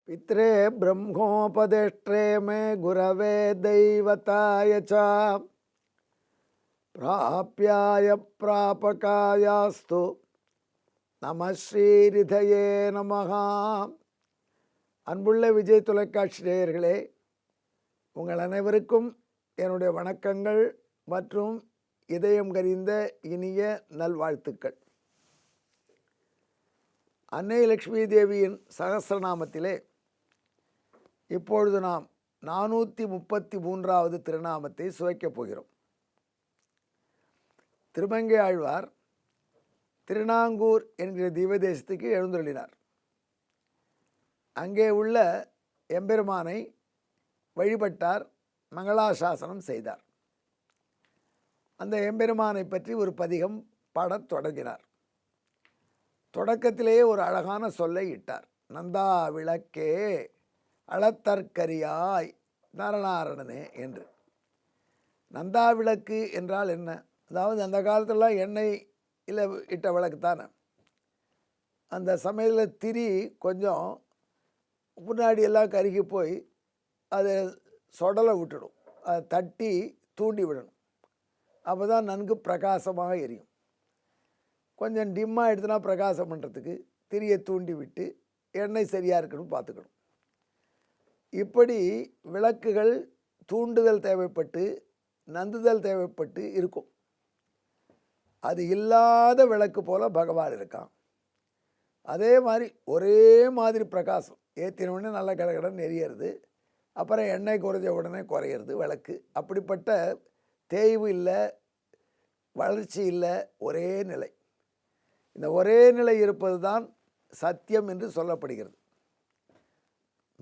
पित्रे ब्रह्मोपदेष्ट्रे मे गुरवे दैवताय च प्राप्याय प्रापकायास्तु நம ஸ்ரீரிதயே நமஹா. அன்புள்ள விஜய் தொலைக்காட்சி நேயர்களே, உங்கள் அனைவருக்கும் என்னுடைய வணக்கங்கள் மற்றும் இதயம் கனிந்த இனிய நல்வாழ்த்துக்கள். அன்னை லக்ஷ்மி தேவியின் சகஸ்ரநாமத்திலே இப்பொழுது நாம் 433வது திருநாமத்தை சுவைக்கப் போகிறோம். திருமங்கை ஆழ்வார் திருநாங்கூர் என்கிற திவ்யதேசத்துக்கு எழுந்தருளினார். அங்கே உள்ள எம்பெருமானை வழிபட்டார், மங்களாசாசனம் செய்தார். அந்த எம்பெருமானை பற்றி ஒரு பதிகம் பாடத் தொடங்கினார். தொடக்கத்திலேயே ஒரு அழகான சொல்லை இட்டார். நந்தா விளக்கே அளத்தற்கரியாய் நாரணாரணனே என்று. நந்தா விளக்கு என்றால் என்ன? அதாவது அந்த காலத்திலலாம் எண்ணெய் இல்லை இட்ட விளக்கு தானே. அந்த சமயத்தில் திரி கொஞ்சம் முன்னாடி எல்லாம் கருகி போய் அதை சொடலை விட்டுடும், அதை தட்டி தூண்டி விடணும். அப்போ தான் நன்கு பிரகாசமாக எரியும். கொஞ்சம் டிம்மாக எடுத்துனா பிரகாசம் பண்ணுறதுக்கு திரியை தூண்டி விட்டு எண்ணெய் சரியாக இருக்கணும் பார்த்துக்கணும். இப்படி விளக்குகள் தூண்டுதல் தேவைப்பட்டு நந்துதல் தேவைப்பட்டு இருக்கும். அது இல்லாத விளக்கு போல் பகவான் இருக்கான். அதே மாதிரி ஒரே மாதிரி பிரகாசம் ஏற்றினோடனே நல்ல கடகடன் எரியறது, அப்புறம் எண்ணெய் குறைஞ்ச உடனே குறையிறது விளக்கு. அப்படிப்பட்ட தேய்வு இல்லை, வளர்ச்சி இல்லை, ஒரே நிலை. இந்த ஒரே நிலை இருப்பது தான் சத்தியம் என்று சொல்லப்படுகிறது.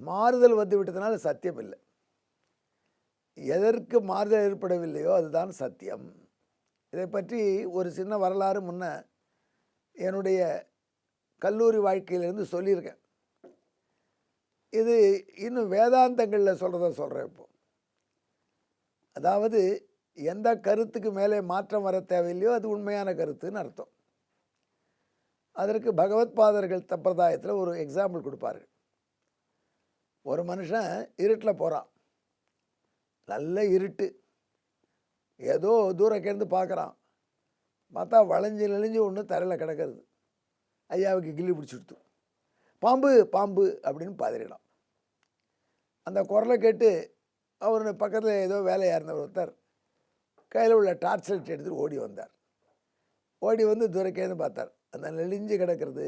மாறுதல் வந்து விட்டதுனால சத்தியம் இல்லை. எதற்கு மாறுதல் ஏற்படவில்லையோ அதுதான் சத்தியம். இதை பற்றி ஒரு சின்ன வரலாறு முன்ன என்னுடைய கல்லூரி வாழ்க்கையிலேருந்து சொல்லியிருக்கேன். இது இன்னும் வேதாந்தங்களில் சொல்கிறேன் இப்போ. அதாவது எந்த கருத்துக்கு மேலே மாற்றம் வர தேவையில்லையோ அது உண்மையான கருத்துன்னு அர்த்தம். அதற்கு பகவத்பாதர்கள் சம்பிரதாயத்தில் ஒரு எக்ஸாம்பிள் கொடுப்பார்கள். ஒரு மனுஷன் இருட்டில் போகிறான், நல்ல இருட்டு, ஏதோ தூரக்கேர்ந்து பார்க்குறான், பார்த்தா வளைஞ்சு நெளிஞ்சு ஒன்று தரையில் கிடக்கிறது. ஐயாவுக்கு கிள்ளி பிடிச்சிடுத்து. பாம்பு பாம்பு அப்படின்னு பதறிடான். அந்த குரலை கேட்டு அவர் பக்கத்தில் ஏதோ வேலையாக இருந்தவர் ஒருத்தர் கையில் உள்ள டார்ச் லைட் எடுத்துகிட்டு ஓடி வந்தார். ஓடி வந்து தூரக்கேர்ந்து பார்த்தார். அந்த நெளிஞ்சு கிடக்கிறது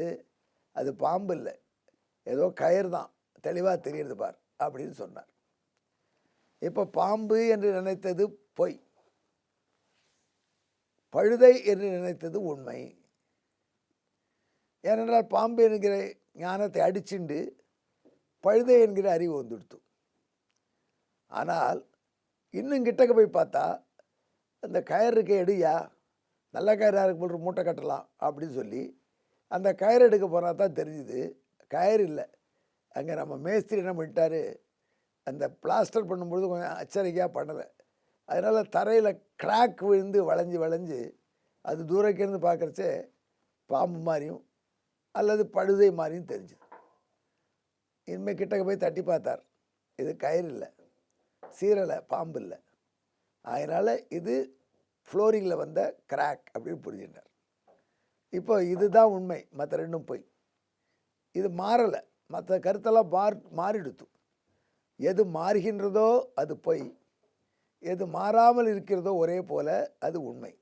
அது பாம்பு இல்லை, ஏதோ கயிறு தான், தெளிவாக தெரியுது பார் அப்படின்னு சொன்னார். இப்போ பாம்பு என்று நினைத்தது பொய், பழுதை என்று நினைத்தது உண்மை. ஏனென்றால் பாம்பு என்கிற ஞானத்தை அடிச்சுண்டு பழுதை என்கிற அறிவு வந்துடுத்து. ஆனால் இன்னும் கிட்டக்க போய் பார்த்தா அந்த கயிறுக்கு எடுயா, நல்ல கயிறாக இருக்கு போல் மூட்டை கட்டலாம் அப்படின்னு சொல்லி அந்த கயிறு எடுக்க போனால் தான் தெரிஞ்சுது கயிறு இல்லை. அங்கே நம்ம மேஸ்திரி என்ன பண்ணிட்டாரு, அந்த பிளாஸ்டர் பண்ணும்பொழுது கொஞ்சம் எச்சரிக்கையாக பண்ணலை. அதனால் தரையில் கிராக் விழுந்து வளைஞ்சு அது தூரக்கேருந்து பார்க்குறச்சே பாம்பு மாதிரியும் அல்லது பழுதை மாதிரியும் தெரிஞ்சுது. இனிமேல் கிட்டக்க போய் தட்டி பார்த்தார், இது கயிறு இல்லை, சீரலை, பாம்பு இல்லை. அதனால் இது ஃப்ளோரிங்கில் வந்த கிராக் அப்படின்னு புரிஞ்சிட்டார். இப்போ இதுதான் உண்மை, மற்ற ரெண்டும் போய். இது மாறலை, மற்ற கருத்தெல்லாம் மாறிடுத்து. எது மாறுகின்றதோ அது பொய், எது மாறாமல் இருக்கிறதோ ஒரே போல அது உண்மை.